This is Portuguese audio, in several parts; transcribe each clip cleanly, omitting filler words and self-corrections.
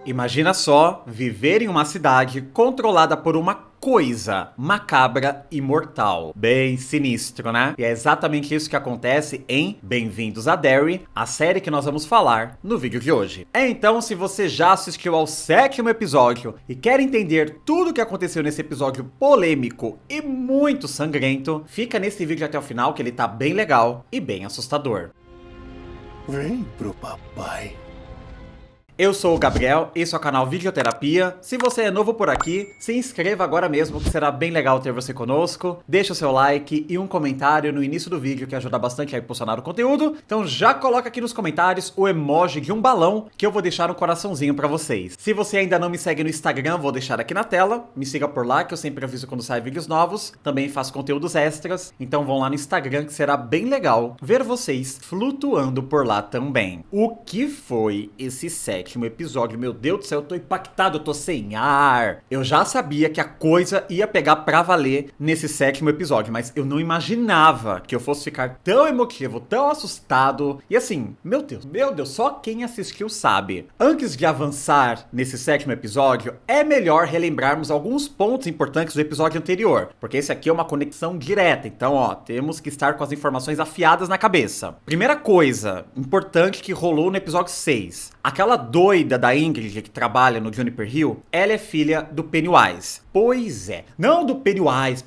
Imagina só viver em uma cidade controlada por uma coisa macabra e mortal. Bem sinistro, né? E é exatamente isso que acontece em Bem-vindos a Derry, a série que nós vamos falar no vídeo de hoje. Então, se você já assistiu ao 7º episódio e quer entender tudo o que aconteceu nesse episódio polêmico e muito sangrento, fica nesse vídeo até o final que ele tá bem legal e bem assustador. Vem pro papai. Eu sou o Gabriel, esse é o canal Videoterapia. Se você é novo por aqui, se inscreva agora mesmo que será bem legal ter você conosco. Deixa o seu like e um comentário no início do vídeo que ajuda bastante a impulsionar o conteúdo. Então já coloca aqui nos comentários o emoji de um balão que eu vou deixar um coraçãozinho pra vocês. Se você ainda não me segue no Instagram, vou deixar aqui na tela. Me siga por lá que eu sempre aviso quando saem vídeos novos. Também faço conteúdos extras, então vão lá no Instagram que será bem legal ver vocês flutuando por lá também. O que foi esse 7º episódio? Meu Deus do céu, eu tô impactado, eu tô sem ar. Eu já sabia que a coisa ia pegar pra valer nesse 7º episódio, mas eu não imaginava que eu fosse ficar tão emotivo, tão assustado. E assim, meu Deus, só quem assistiu sabe. Antes de avançar nesse 7º episódio, é melhor relembrarmos alguns pontos importantes do episódio anterior, porque esse aqui é uma conexão direta, então ó, temos que estar com as informações afiadas na cabeça. Primeira coisa importante que rolou no episódio 6. Aquela doida da Ingrid que trabalha no Juniper Hill, ela é filha do Pennywise. Pois é, não do Pennywise,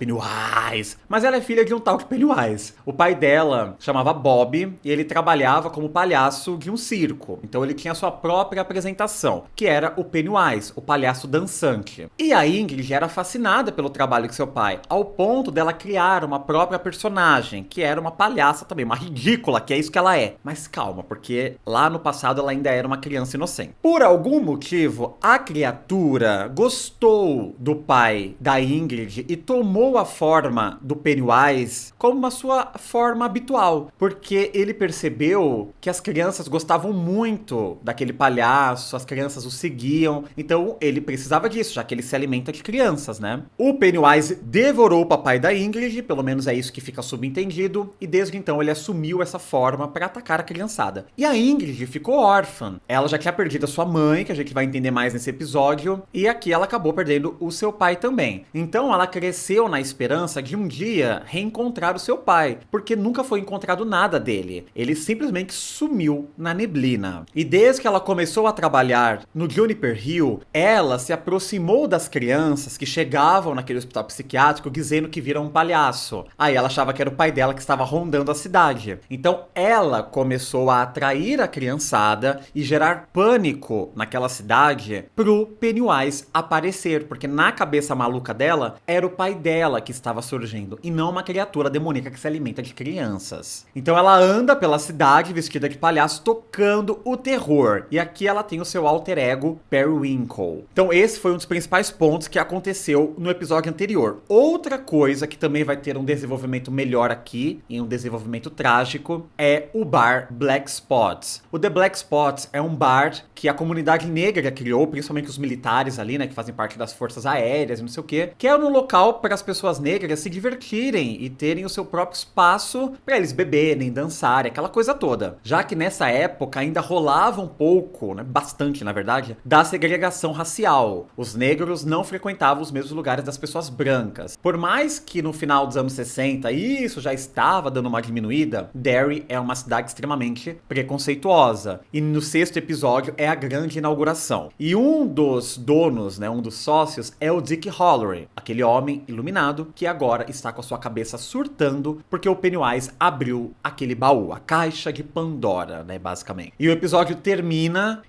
mas ela é filha de um tal de Pennywise. O pai dela chamava Bob e ele trabalhava como palhaço de um circo. Então ele tinha sua própria apresentação, que era o Pennywise, o palhaço dançante. E a Ingrid era fascinada pelo trabalho de seu pai, ao ponto dela criar uma própria personagem, que era uma palhaça também, uma ridícula, que é isso que ela é. Mas calma, porque lá no passado ela ainda era uma criança inocente. Por algum motivo, a criatura gostou do pai da Ingrid e tomou a forma do Pennywise como a sua forma habitual, porque ele percebeu que as crianças gostavam muito daquele palhaço, as crianças o seguiam, então ele precisava disso, já que ele se alimenta de crianças, né? O Pennywise devorou o papai da Ingrid, pelo menos é isso que fica subentendido, e desde então ele assumiu essa forma para atacar a criançada. E a Ingrid ficou órfã. Ela já tinha perdido a sua mãe, que a gente vai entender mais nesse episódio, e aqui ela acabou perdendo o seu pai também. Então ela cresceu na esperança de um dia reencontrar o seu pai, porque nunca foi encontrado nada dele. Ele simplesmente sumiu na neblina. E desde que ela começou a trabalhar no Juniper Hill, ela se aproximou das crianças que chegavam naquele hospital psiquiátrico dizendo que viram um palhaço. Aí ela achava que era o pai dela que estava rondando a cidade. Então ela começou a atrair a criançada e gerar pânico naquela cidade pro Pennywise aparecer, porque na cabeça maluca dela era o pai dela que estava surgindo e não uma criatura demoníaca que se alimenta de crianças. Então ela anda pela cidade vestida de palhaço tocando o terror, e aqui ela tem o seu alter ego Periwinkle. Então esse foi um dos principais pontos que aconteceu no episódio anterior. Outra coisa que também vai ter um desenvolvimento melhor aqui, e um desenvolvimento trágico, é o bar Black Spots. O The Black Spots é um bar que a comunidade negra criou, principalmente os militares ali, né, que fazem parte das forças aéreas e não sei o que é um local para as pessoas negras se divertirem e terem o seu próprio espaço para eles beberem, dançarem, aquela coisa toda. Já que nessa época ainda rolava um pouco, né, bastante na verdade, da segregação racial. Os negros não frequentavam os mesmos lugares das pessoas brancas. Por mais que no final dos anos 60 isso já estava dando uma diminuída, Derry é uma cidade extremamente preconceituosa. E no 6º episódio é a grande inauguração. E um dos donos, né, um dos sócios, é o Dick Hallorann, aquele homem iluminado que agora está com a sua cabeça surtando porque o Pennywise abriu aquele baú, a caixa de Pandora, né, basicamente. E o episódio termina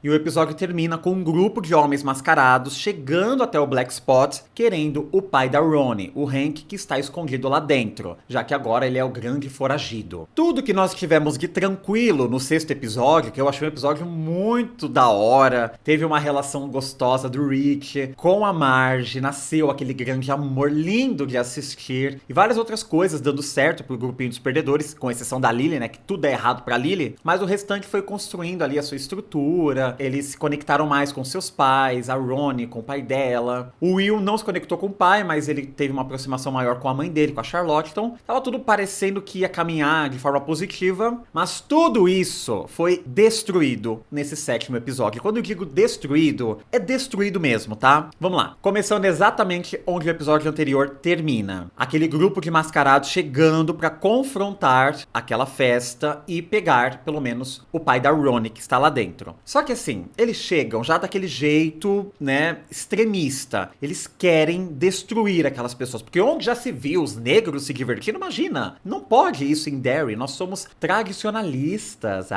com um grupo de homens mascarados chegando até o Black Spot, querendo o pai da Ronnie, o Hank, que está escondido lá dentro, já que agora ele é o grande foragido. Tudo que nós tivemos de tranquilo no 6º episódio, que eu achei um episódio muito da hora, teve uma relação gostosa do Rich com a Marge, nasceu aquele grande amor lindo de assistir, e várias outras coisas dando certo pro grupinho dos perdedores, com exceção da Lily, né, que tudo é errado pra Lily, mas o restante foi construindo ali a sua estrutura, eles se conectaram mais com seus pais, a Ronnie com o pai dela, o Will não se conectou com o pai, mas ele teve uma aproximação maior com a mãe dele, com a Charlotte, então tava tudo parecendo que ia caminhar de forma positiva, mas tudo isso foi destruído nesse 7º último episódio. Quando eu digo destruído, é destruído mesmo, tá? Vamos lá. Começando exatamente onde o episódio anterior termina. Aquele grupo de mascarados chegando pra confrontar aquela festa e pegar, pelo menos, o pai da Ronnie, que está lá dentro. Só que assim, eles chegam já daquele jeito, né, extremista. Eles querem destruir aquelas pessoas. Porque onde já se viu os negros se divertindo, imagina. Não pode isso em Derry. Nós somos tradicionalistas.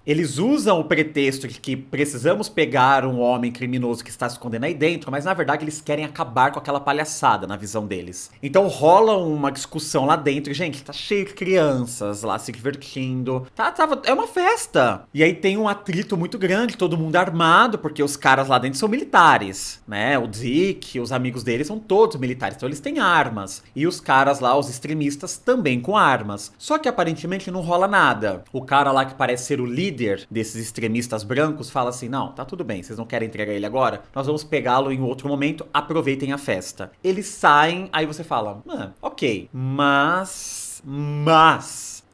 Eles usam o pretexto de que precisamos pegar um homem criminoso que está se escondendo aí dentro, mas na verdade eles querem acabar com aquela palhaçada na visão deles. Então rola uma discussão lá dentro. Gente, tá cheio de crianças lá se divertindo. É uma festa. E aí tem um atrito muito grande, todo mundo armado, porque os caras lá dentro são militares, né? O Dick, os amigos deles são todos militares, então eles têm armas. E os caras lá, os extremistas, também com armas. Só que aparentemente não rola nada. O cara lá que parece ser o líder desses extremistas brancos fala assim, não, tá tudo bem, vocês não querem entregar ele agora? Nós vamos pegá-lo em outro momento, aproveitem a festa. Eles saem, aí você fala, ok, mas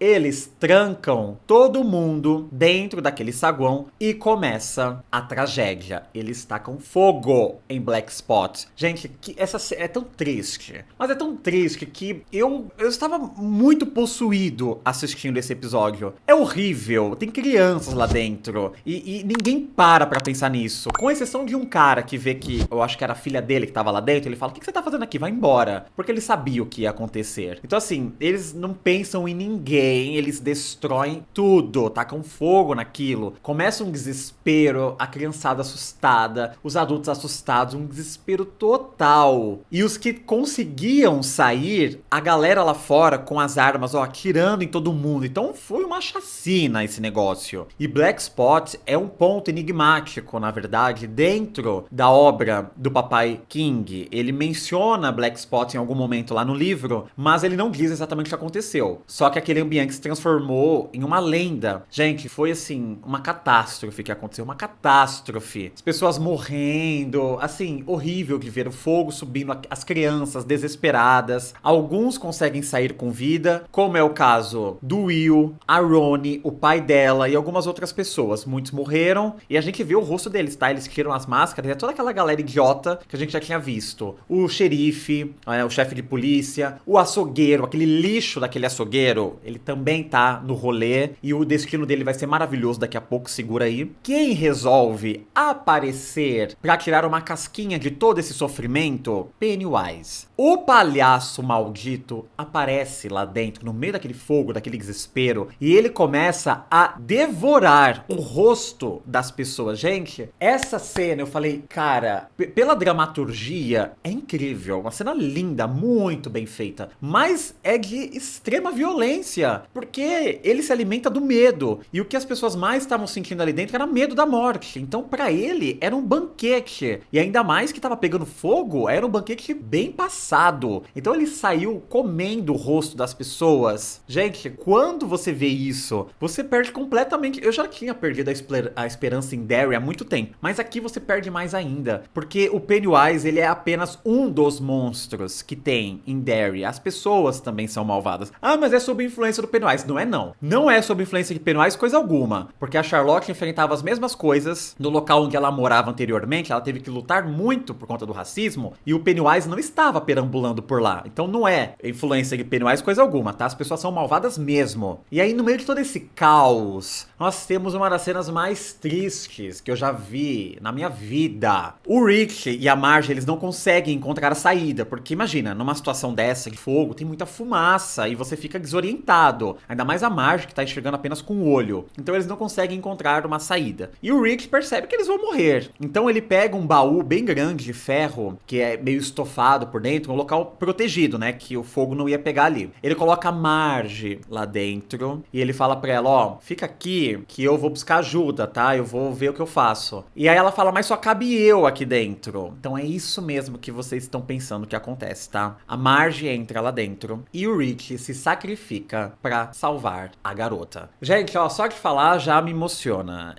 eles trancam todo mundo dentro daquele saguão e começa a tragédia. Eles tacam fogo em Black Spot. Gente, essa é tão triste. Mas é tão triste que eu estava muito possuído assistindo esse episódio. É horrível. Tem crianças lá dentro. E ninguém para pra pensar nisso. Com exceção de um cara que vê que, eu acho que era a filha dele que tava lá dentro. Ele fala, o que você tá fazendo aqui? Vai embora. Porque ele sabia o que ia acontecer. Então assim, eles não pensam em ninguém. Eles destroem tudo, tacam fogo naquilo. Começa um desespero, a criançada assustada, os adultos assustados, um desespero total. E os que conseguiam sair, a galera lá fora com as armas, atirando em todo mundo. Então foi uma chacina esse negócio. E Black Spot é um ponto enigmático, na verdade, dentro da obra do Papai King. Ele menciona Black Spot em algum momento lá no livro, mas ele não diz exatamente o que aconteceu. Só que aquele ambiente se transformou em uma lenda. Gente, foi assim, uma catástrofe que aconteceu, uma catástrofe. As pessoas morrendo, assim, horrível de ver o fogo subindo, as crianças desesperadas. Alguns conseguem sair com vida, como é o caso do Will, a Ronnie, o pai dela e algumas outras pessoas. Muitos morreram e a gente vê o rosto deles, tá? Eles tiram as máscaras, é toda aquela galera idiota que a gente já tinha visto. O xerife, o chefe de polícia, o açougueiro, aquele lixo daquele açougueiro, ele também tá no rolê e o destino dele vai ser maravilhoso daqui a pouco, segura aí. Quem resolve aparecer pra tirar uma casquinha de todo esse sofrimento? Pennywise. O palhaço maldito aparece lá dentro, no meio daquele fogo, daquele desespero, e ele começa a devorar o rosto das pessoas. Gente, essa cena eu falei, cara, pela dramaturgia, é incrível, uma cena linda, muito bem feita, mas é de extrema violência, porque ele se alimenta do medo, e o que as pessoas mais estavam sentindo ali dentro era medo da morte. Então pra ele era um banquete, e ainda mais que tava pegando fogo, era um banquete bem passado. Então ele saiu comendo o rosto das pessoas. Gente, quando você vê isso, você perde completamente. Eu já tinha perdido a esperança em Derry há muito tempo, mas aqui você perde mais ainda, porque o Pennywise, ele é apenas um dos monstros que tem em Derry. As pessoas também são malvadas. Mas é sob influência do Pennywise. Não é não. Não é sob influência de Pennywise coisa alguma, porque a Charlotte enfrentava as mesmas coisas no local onde ela morava anteriormente. Ela teve que lutar muito por conta do racismo, e o Pennywise não estava perambulando por lá. Então não é influência de Pennywise coisa alguma, tá? As pessoas são malvadas mesmo. E aí no meio de todo esse caos, nós temos uma das cenas mais tristes que eu já vi na minha vida. O Rick e a Marge, eles não conseguem encontrar a saída, porque imagina, numa situação dessa de fogo, tem muita fumaça e você fica desorientado. Ainda mais a Marge, que tá enxergando apenas com o olho. Então eles não conseguem encontrar uma saída. E o Rick percebe que eles vão morrer. Então ele pega um baú bem grande de ferro, que é meio estofado por dentro, um local protegido, né? Que o fogo não ia pegar ali. Ele coloca a Marge lá dentro e ele fala pra ela, fica aqui que eu vou buscar ajuda, tá? Eu vou ver o que eu faço. E aí ela fala, mas só cabe eu aqui dentro. Então é isso mesmo que vocês estão pensando que acontece, tá? A Marge entra lá dentro e o Rick se sacrifica pra salvar a garota. Gente, ó, só de falar já me emociona.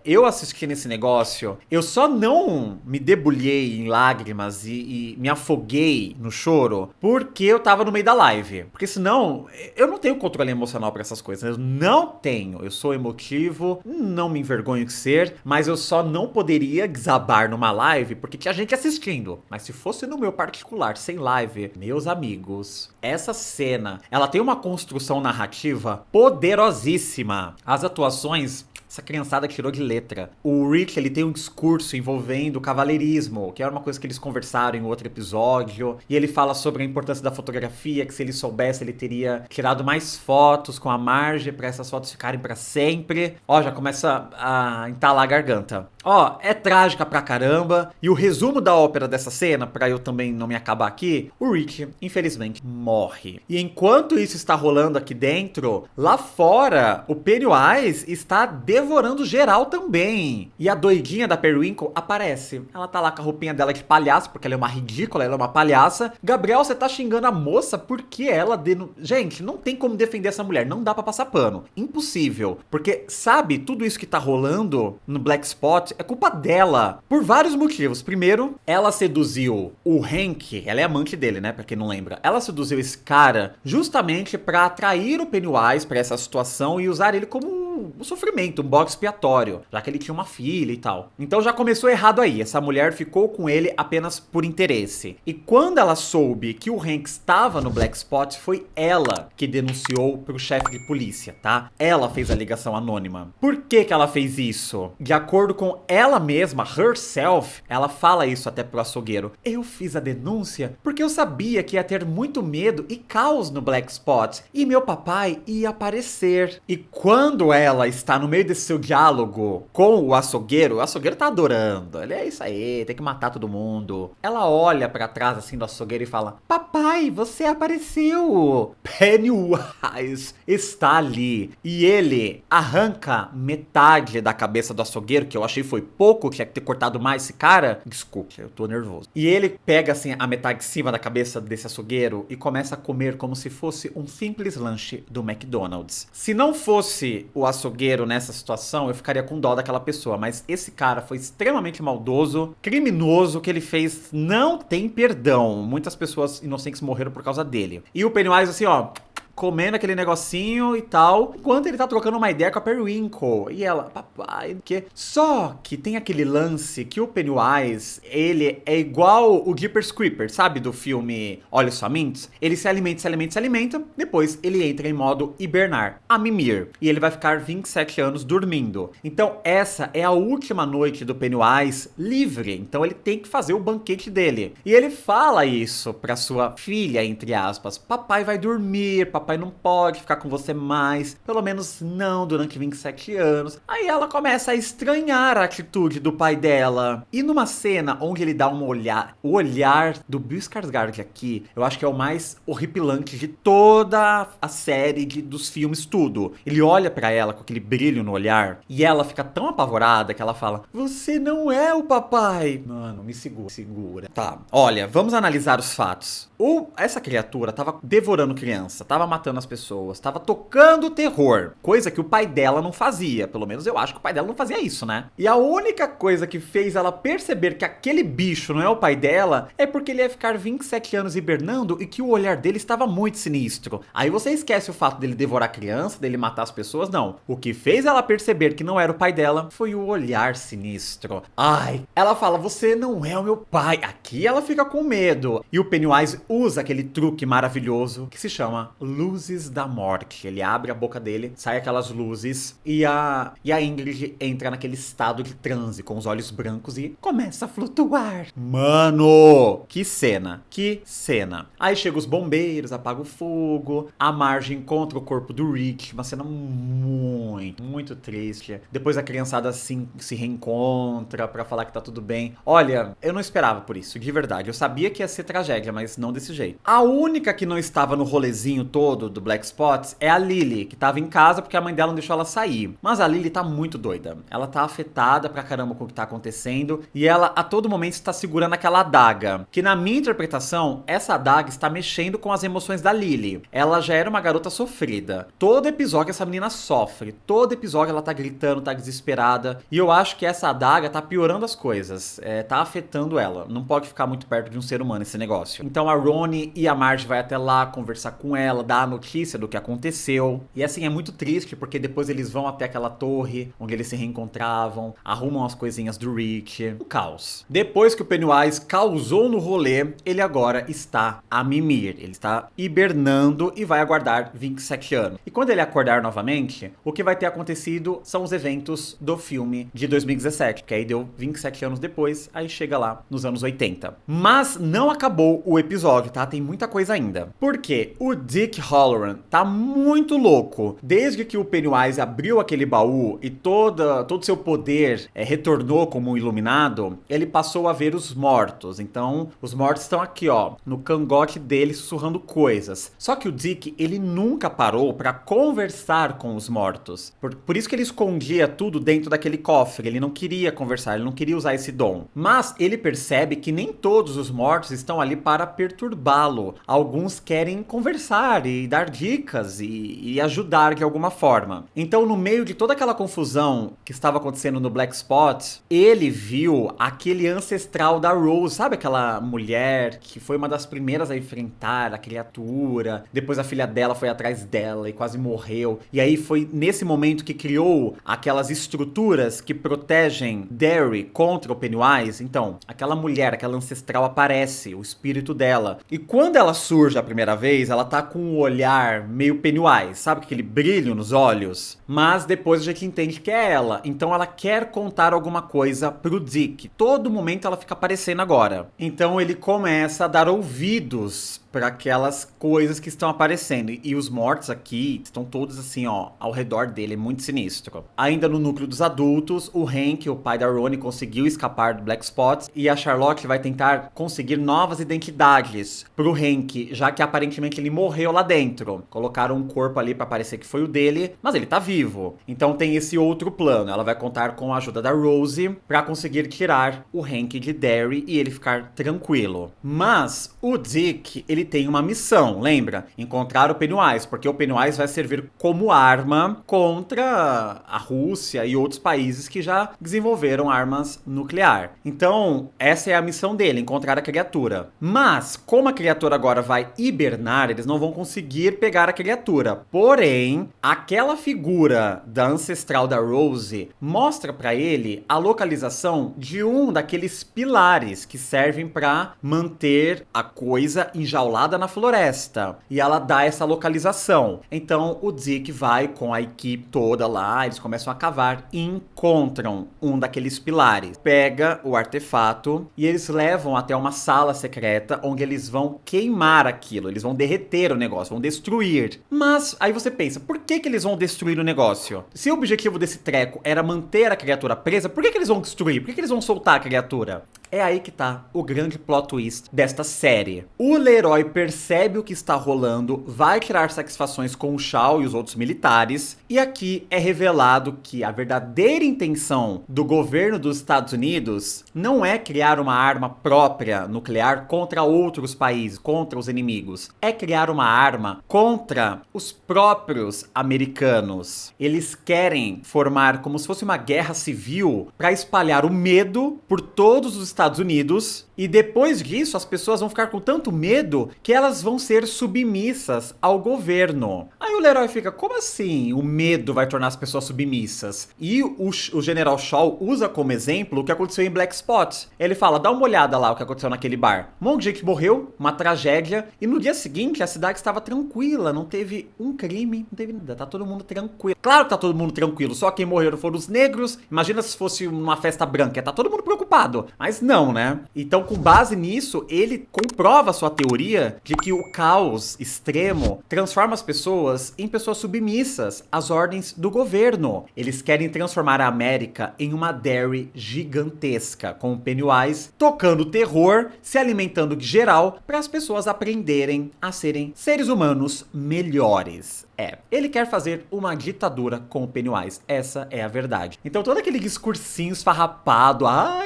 Eu assistindo esse negócio, eu só não me debulhei em lágrimas e me afoguei no choro porque eu tava no meio da live. Porque senão, eu não tenho controle emocional pra essas coisas. Eu não tenho. Eu sou emotivo, não me envergonho de ser, mas eu só não poderia desabar numa live porque tinha gente assistindo. Mas se fosse no meu particular, sem live, meus amigos, essa cena, ela tem uma construção narrativa poderosíssima. As atuações, essa criançada tirou de letra. O Rick, ele tem um discurso envolvendo o cavalheirismo, que era uma coisa que eles conversaram em outro episódio. E ele fala sobre a importância da fotografia, que se ele soubesse, ele teria tirado mais fotos com a Marge pra essas fotos ficarem pra sempre. Ó, já começa a entalar a garganta. Ó, é trágica pra caramba. E o resumo da ópera dessa cena, pra eu também não me acabar aqui, o Rick, infelizmente, morre. E enquanto isso está rolando aqui dentro, lá fora, o Pennywise está devorando geral também. E a doidinha da Periwinkle aparece. Ela tá lá com a roupinha dela de palhaço, porque ela é uma ridícula, ela é uma palhaça. Gabriel, você tá xingando a moça porque ela... Gente, não tem como defender essa mulher, não dá pra passar pano. Impossível. Porque, sabe, tudo isso que tá rolando no Black Spot é culpa dela. Por vários motivos. Primeiro, ela seduziu o Hank, ela é amante dele, né, pra quem não lembra. Ela seduziu esse cara justamente pra atrair o Pennywise pra essa situação e usar ele como um sofrimento, um bode expiatório, já que ele tinha uma filha e tal. Então já começou errado aí, essa mulher ficou com ele apenas por interesse. E quando ela soube que o Hank estava no Black Spot, foi ela que denunciou pro chefe de polícia, tá? Ela fez a ligação anônima. Por que que ela fez isso? De acordo com ela mesma, herself, ela fala isso até pro açougueiro. Eu fiz a denúncia porque eu sabia que ia ter muito medo e caos no Black Spot, e meu papai ia aparecer. E quando ela está no meio desse seu diálogo com o açougueiro tá adorando. Ele é isso aí, tem que matar todo mundo. Ela olha pra trás assim do açougueiro e fala: papai, você apareceu. Pennywise está ali. E ele arranca metade da cabeça do açougueiro, que eu achei foi pouco, tinha que ter cortado mais esse cara. Desculpe, eu tô nervoso. E ele pega assim a metade de cima da cabeça desse açougueiro e começa a comer como se fosse um simples lanche do McDonald's. Se não fosse o açougueiro nessa situação, eu ficaria com dó daquela pessoa, mas esse cara foi extremamente maldoso, criminoso, o que ele fez não tem perdão. Muitas pessoas inocentes morreram por causa dele. E o Pennywise assim, ó, comendo aquele negocinho e tal, enquanto ele tá trocando uma ideia com a Periwinkle. E ela, papai, que... Só que tem aquele lance que o Pennywise, ele é igual o Jeepers Creepers, sabe? Do filme Olhos Famintos. Ele se alimenta, depois ele entra em modo hibernar, a mimir. E ele vai ficar 27 anos dormindo. Então essa é a última noite do Pennywise livre. Então ele tem que fazer o banquete dele. E ele fala isso pra sua filha, entre aspas. Papai vai dormir, papai não pode ficar com você mais, pelo menos não durante 27 anos. Aí ela começa a estranhar a atitude do pai dela. E numa cena onde ele dá um olhar, o olhar do Bill Skarsgård aqui, eu acho que é o mais horripilante de toda a série dos filmes, tudo. Ele olha pra ela com aquele brilho no olhar e ela fica tão apavorada que ela fala: você não é o papai. Mano, me segura. Tá, olha, vamos analisar os fatos. Essa criatura tava devorando criança, tava matando as pessoas, tava tocando terror, coisa que o pai dela não fazia. Pelo menos eu acho que o pai dela não fazia isso, né? E a única coisa que fez ela perceber que aquele bicho não é o pai dela é porque ele ia ficar 27 anos hibernando e que o olhar dele estava muito sinistro. Aí você esquece o fato dele devorar criança, dele matar as pessoas, não. O que fez ela perceber que não era o pai dela foi o olhar sinistro. Ai, ela fala: você não é o meu pai. Aqui ela fica com medo. E o Pennywise usa aquele truque maravilhoso que se chama Luzes da Morte. Ele abre a boca dele, sai aquelas luzes e a Ingrid entra naquele estado de transe com os olhos brancos e começa a flutuar. Mano, que cena, que cena. Aí chegam os bombeiros, apaga o fogo, a Marge encontra o corpo do Rick, uma cena muito triste. Depois a criançada assim se reencontra pra falar que tá tudo bem. Olha, eu não esperava por isso, de verdade. Eu sabia que ia ser tragédia, mas não desse jeito. A única que não estava no rolezinho todo todo do Black Spots é a Lily, que tava em casa porque a mãe dela não deixou ela sair. Mas a Lily tá muito doida. Ela tá afetada pra caramba com o que tá acontecendo e ela a todo momento está segurando aquela adaga, que na minha interpretação, essa adaga está mexendo com as emoções da Lily. Ela já era uma garota sofrida. Todo episódio essa menina sofre. Todo episódio ela tá gritando, tá desesperada. E eu acho que essa adaga tá piorando as coisas. Tá afetando ela. Não pode ficar muito perto de um ser humano esse negócio. Então a Ronnie e a Marge vai até lá conversar com ela, dar a notícia do que aconteceu. E assim, é muito triste porque depois eles vão até aquela torre onde eles se reencontravam, arrumam as coisinhas do Rich. O caos. Depois que o Pennywise causou no rolê, ele agora está a mimir. Ele está hibernando e vai aguardar 27 anos. E quando ele acordar novamente, o que vai ter acontecido são os eventos do filme de 2017, que aí deu 27 anos depois, aí chega lá nos anos 80. Mas não acabou o episódio, tá? Tem muita coisa ainda. Porque o Dick Hallorann tá muito louco. Desde que o Pennywise abriu aquele baú e todo seu poder retornou como um iluminado, ele passou a ver os mortos. Então, os mortos estão aqui, ó, no cangote dele, sussurrando coisas. Só que o Dick, ele nunca parou pra conversar com os mortos. Por isso que ele escondia tudo dentro daquele cofre. Ele não queria conversar, ele não queria usar esse dom. Mas ele percebe que nem todos os mortos estão ali para perturbá-lo. Alguns querem conversar e dar dicas e ajudar de alguma forma. Então, no meio de toda aquela confusão que estava acontecendo no Black Spot, ele viu aquele ancestral da Rose, sabe aquela mulher que foi uma das primeiras a enfrentar a criatura, depois a filha dela foi atrás dela e quase morreu, e aí foi nesse momento que criou aquelas estruturas que protegem Derry contra o Pennywise. Então, aquela mulher, aquela ancestral aparece, o espírito dela, e quando ela surge a primeira vez, ela tá com um olhar meio Pennywise, sabe aquele brilho nos olhos? Mas depois a gente entende que é ela, então ela quer contar alguma coisa pro Dick. Todo momento ela fica aparecendo agora. Então ele começa a dar ouvidos para aquelas coisas que estão aparecendo. E os mortos aqui estão todos assim, ó, ao redor dele. É muito sinistro. Ainda no núcleo dos adultos, o Hank, o pai da Ronnie, conseguiu escapar do Black Spot. E a Charlotte vai tentar conseguir novas identidades pro Hank, já que aparentemente ele morreu lá dentro. Colocaram um corpo ali para parecer que foi o dele, mas ele tá vivo. Então tem esse outro plano. Ela vai contar com a ajuda da Rose para conseguir tirar o Hank de Derry e ele ficar tranquilo. Mas o Dick, ele tem uma missão, lembra? Encontrar o Pennywise, porque o Pennywise vai servir como arma contra a Rússia e outros países que já desenvolveram armas nucleares. Então, essa é a missão dele, encontrar a criatura. Mas, como a criatura agora vai hibernar, eles não vão conseguir pegar a criatura. Porém, aquela figura da ancestral da Rose mostra pra ele a localização de um daqueles pilares que servem pra manter a coisa enjaulada na floresta. E ela dá essa localização. Então o Dick vai com a equipe toda lá, eles começam a cavar e encontram um daqueles pilares. Pega o artefato e eles levam até uma sala secreta onde eles vão queimar aquilo. Eles vão derreter o negócio, vão destruir. Mas aí você pensa, por que eles vão destruir o negócio? Se o objetivo desse treco era manter a criatura presa, por que eles vão destruir? Por que eles vão soltar a criatura? É aí que tá o grande plot twist desta série. O Leroy percebe o que está rolando, vai tirar satisfações com o Shaw e os outros militares, e aqui é revelado que a verdadeira intenção do governo dos Estados Unidos não é criar uma arma própria nuclear contra outros países, contra os inimigos. É criar uma arma contra os próprios americanos. Eles querem formar como se fosse uma guerra civil para espalhar o medo por todos os Estados Unidos, e depois disso as pessoas vão ficar com tanto medo que elas vão ser submissas ao governo. Aí o Leroy fica, como assim o medo vai tornar as pessoas submissas? E o General Shaw usa como exemplo o que aconteceu em Black Spot. Ele fala, dá uma olhada lá o que aconteceu naquele bar. Um monte de gente morreu, uma tragédia, e no dia seguinte a cidade estava tranquila, não teve um crime, não teve nada, tá todo mundo tranquilo. Claro que tá todo mundo tranquilo, só quem morreu foram os negros. Imagina se fosse uma festa branca, tá todo mundo preocupado. Mas não, né? Então, com base nisso, ele comprova a sua teoria de que o caos extremo transforma as pessoas em pessoas submissas às ordens do governo. Eles querem transformar a América em uma Derry gigantesca, com o Pennywise tocando terror, se alimentando de geral, para as pessoas aprenderem a serem seres humanos melhores. Ele quer fazer uma ditadura com o Pennywise, essa é a verdade. Então todo aquele discursinho esfarrapado,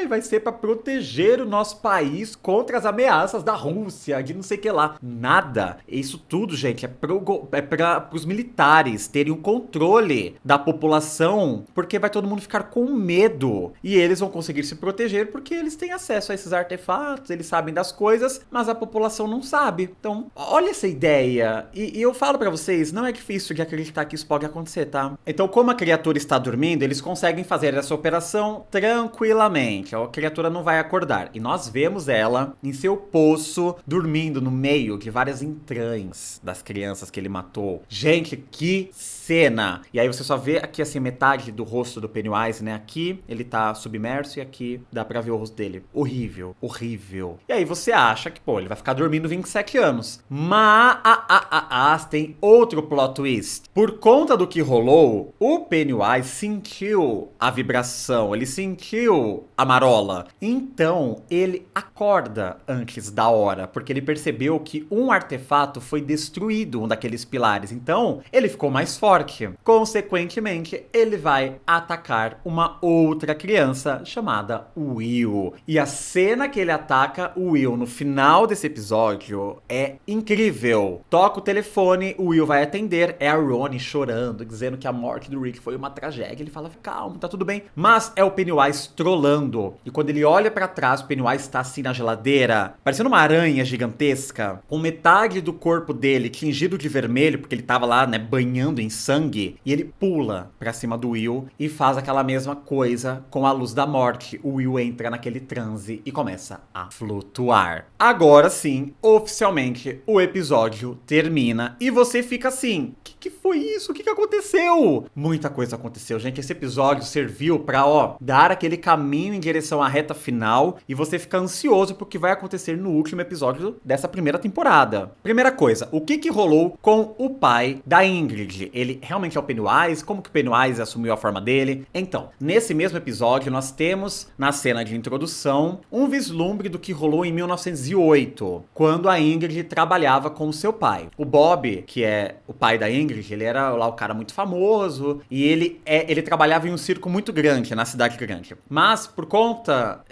vai ser pra proteger o nosso país contra as ameaças da Rússia, de não sei o que lá. Nada. Isso tudo, gente, é pros militares terem o controle da população, porque vai todo mundo ficar com medo. E eles vão conseguir se proteger porque eles têm acesso a esses artefatos, eles sabem das coisas, mas a população não sabe. Então, olha essa ideia. E eu falo pra vocês, não é difícil de acreditar que isso pode acontecer, tá? Então, como a criatura está dormindo, eles conseguem fazer essa operação tranquilamente. A criatura não vai acordar. E nós vemos ela em seu poço, dormindo no meio de várias entranhas das crianças que ele matou. Gente, que cena! E aí você só vê aqui, assim, metade do rosto do Pennywise, né? Aqui ele tá submerso e aqui dá pra ver o rosto dele. Horrível, horrível. E aí você acha que, pô, ele vai ficar dormindo 27 anos. Mas tem outro plot twist. Por conta do que rolou, o Pennywise sentiu a vibração, ele sentiu a marola. Então, ele acorda antes da hora, porque ele percebeu que um artefato foi destruído, um daqueles pilares. Então, ele ficou mais forte. Consequentemente, ele vai atacar uma outra criança chamada Will. E a cena que ele ataca o Will no final desse episódio é incrível. Toca o telefone, o Will vai atender, é a Ronnie chorando, dizendo que a morte do Rick foi uma tragédia. Ele fala, calma, tá tudo bem. Mas é o Pennywise trollando. E quando ele olha pra trás, o Pennywise tá assim na geladeira, parecendo uma aranha gigantesca, com metade do corpo dele tingido de vermelho, porque ele tava lá, né, banhando em sangue. E ele pula pra cima do Will e faz aquela mesma coisa com a luz da morte. O Will entra naquele transe e começa a flutuar. Agora sim, oficialmente, o episódio termina e você fica assim, que foi isso? O que aconteceu? Muita coisa aconteceu, gente. Esse episódio serviu pra, dar aquele caminho em direção à reta final e você fica ansioso pro que vai acontecer no último episódio dessa primeira temporada. Primeira coisa, o que rolou com o pai da Ingrid? Ele realmente é o Pennywise? Como que o Pennywise assumiu a forma dele? Então, nesse mesmo episódio, nós temos, na cena de introdução, um vislumbre do que rolou em 1908, quando a Ingrid trabalhava com o seu pai. O Bob, que é o pai da Ingrid, ele era lá o cara muito famoso e ele trabalhava em um circo muito grande, na cidade grande. Mas, por conta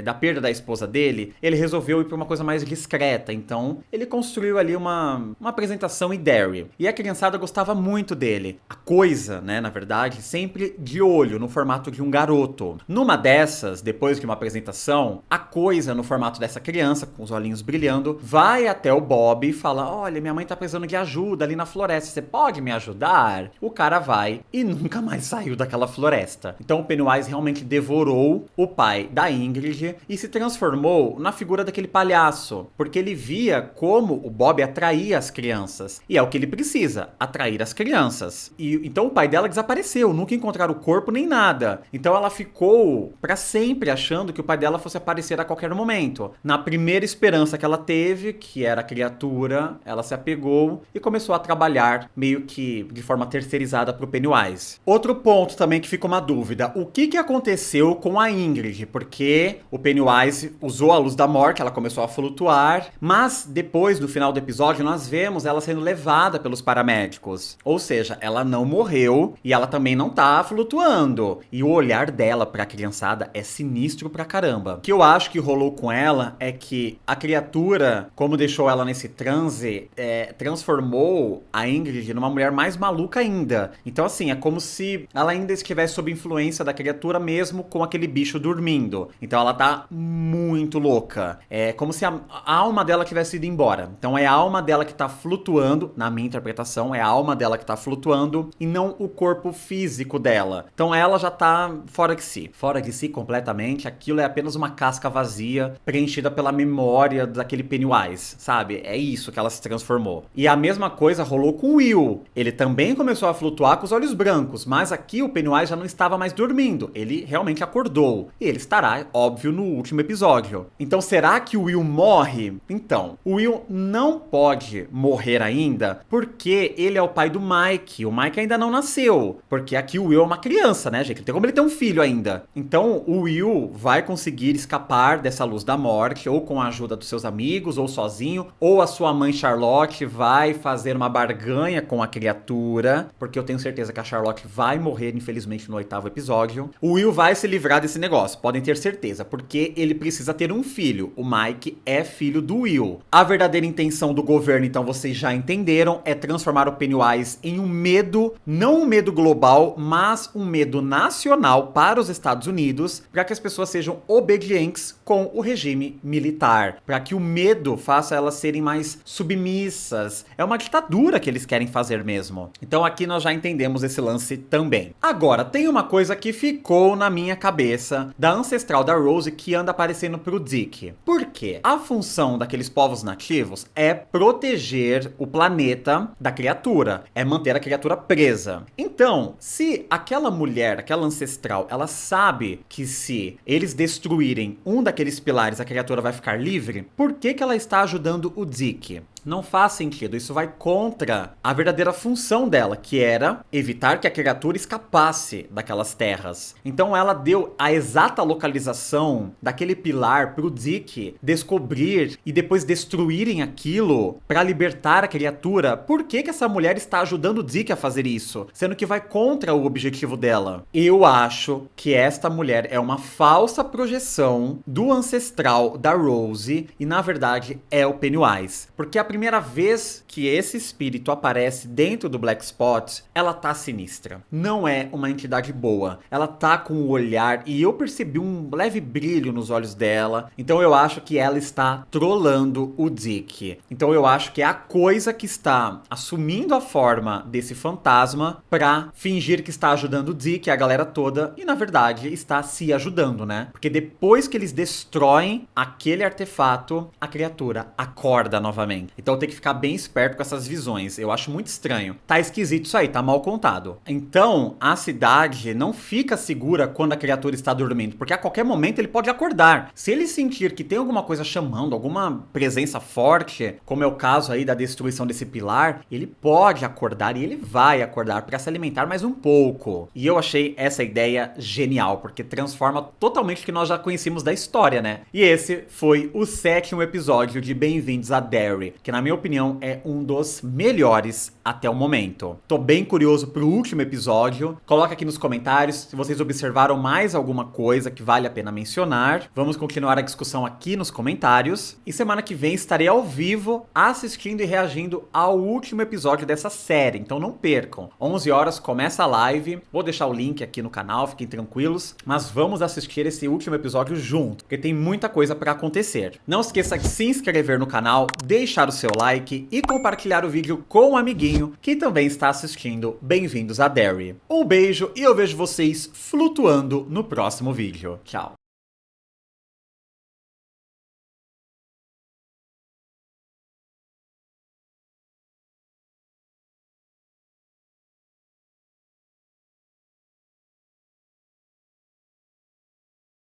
da perda da esposa dele, ele resolveu ir pra uma coisa mais discreta. Então, ele construiu ali uma apresentação em Derry. E a criançada gostava muito dele. A coisa, né, na verdade, sempre de olho, no formato de um garoto. Numa dessas, depois de uma apresentação, a coisa, no formato dessa criança, com os olhinhos brilhando, vai até o Bob e fala, olha, minha mãe tá precisando de ajuda ali na floresta, você pode me ajudar? O cara vai e nunca mais saiu daquela floresta. Então o Pennywise realmente devorou o pai da Ingrid e se transformou na figura daquele palhaço, porque ele via como o Bob atraía as crianças. E é o que ele precisa, atrair as crianças. E então o pai dela desapareceu, nunca encontraram o corpo nem nada. Então ela ficou pra sempre achando que o pai dela fosse aparecer a qualquer momento. Na primeira esperança que ela teve, que era a criatura, ela se apegou e começou a trabalhar meio que de forma terceirizada pro Pennywise. Outro ponto também que fica uma dúvida, o que aconteceu com a Ingrid? Porque o Pennywise usou a luz da morte, ela começou a flutuar, mas depois, no final do episódio, nós vemos ela sendo levada pelos paramédicos. Ou seja, ela não morreu e ela também não tá flutuando. E o olhar dela pra criançada é sinistro pra caramba. O que eu acho que rolou com ela é que a criatura, como deixou ela nesse transe, transformou a Ingrid numa mulher mais maluca ainda. Então, assim, é como se ela ainda estivesse sob influência da criatura mesmo com aquele bicho dormindo. Então ela tá muito louca. É como se a alma dela tivesse ido embora. Então é a alma dela que tá flutuando, na minha interpretação, é a alma dela que tá flutuando e não o corpo físico dela. Então ela já tá fora de si. Fora de si completamente. Aquilo é apenas uma casca vazia preenchida pela memória daquele Pennywise, sabe? É isso que ela se transformou. E a mesma coisa rolou com o Will. Ele também começou a flutuar com os olhos brancos, mas aqui o Pennywise já não estava mais dormindo. Ele realmente acordou. E ele estará, óbvio, no último episódio. Então será que o Will morre? Então, o Will não pode morrer ainda porque ele é o pai do Mike. O Mike ainda não nasceu. Porque aqui o Will é uma criança, né, gente? Não tem como ele ter um filho ainda. Então o Will vai conseguir escapar dessa luz da morte, ou com a ajuda dos seus amigos, ou sozinho, ou a sua mãe Charlotte vai fazer uma barganha com a criatura, porque eu tenho certeza que a Charlotte vai morrer, infelizmente, no 8º episódio. O Will vai se livrar desse negócio, podem ter certeza, porque ele precisa ter um filho. O Mike é filho do Will. A verdadeira intenção do governo, então vocês já entenderam, é transformar o Pennywise em um medo, não um medo global, mas um medo nacional para os Estados Unidos, para que as pessoas sejam obedientes com o regime militar, para que o medo faça elas serem mais submissas. É uma ditadura que eles querem fazer mesmo. Então aqui nós já entendemos esse lance também. Agora, tem uma coisa que ficou na minha cabeça da ancestral da Rose que anda aparecendo pro Dick. Por quê? A função daqueles povos nativos é proteger o planeta da criatura, é manter a criatura presa. Então, se aquela mulher, aquela ancestral, ela sabe que se eles destruírem um daqueles pilares a criatura vai ficar livre, por que ela está ajudando o Dick? Não faz sentido, isso vai contra a verdadeira função dela, que era evitar que a criatura escapasse daquelas terras. Então ela deu a exata localização daquele pilar pro Dick descobrir e depois destruírem aquilo para libertar a criatura. Por que essa mulher está ajudando o Dick a fazer isso? Sendo que vai contra o objetivo dela. Eu acho que esta mulher é uma falsa projeção do ancestral da Rose e na verdade é o Pennywise. Porque a primeira vez que esse espírito aparece dentro do Black Spot, ela tá sinistra. Não é uma entidade boa. Ela tá com o olhar, e eu percebi um leve brilho nos olhos dela. Então eu acho que ela está trolando o Dick. Então eu acho que é a coisa que está assumindo a forma desse fantasma pra fingir que está ajudando o Dick, a galera toda, e na verdade está se ajudando, né? Porque depois que eles destroem aquele artefato, a criatura acorda novamente. Então tem que ficar bem esperto com essas visões. Eu acho muito estranho. Tá esquisito isso aí, tá mal contado. Então, a cidade não fica segura quando a criatura está dormindo, porque a qualquer momento ele pode acordar. Se ele sentir que tem alguma coisa chamando, alguma presença forte, como é o caso aí da destruição desse pilar, ele pode acordar e ele vai acordar para se alimentar mais um pouco. E eu achei essa ideia genial, porque transforma totalmente o que nós já conhecíamos da história, né? E esse foi o 7º episódio de Bem-vindos a Derry, que na minha opinião é um dos melhores até o momento. Tô bem curioso pro último episódio. Coloca aqui nos comentários se vocês observaram mais alguma coisa que vale a pena mencionar. Vamos continuar a discussão aqui nos comentários. E semana que vem estarei ao vivo assistindo e reagindo ao último episódio dessa série, então não percam. 11 horas começa a live. Vou deixar o link aqui no canal, fiquem tranquilos. Mas vamos assistir esse último episódio junto, porque tem muita coisa pra acontecer. Não esqueça de se inscrever no canal, deixar o seu like e compartilhar o vídeo com um amiguinho que também está assistindo Bem-vindos a Derry. Um beijo e eu vejo vocês flutuando no próximo vídeo. Tchau!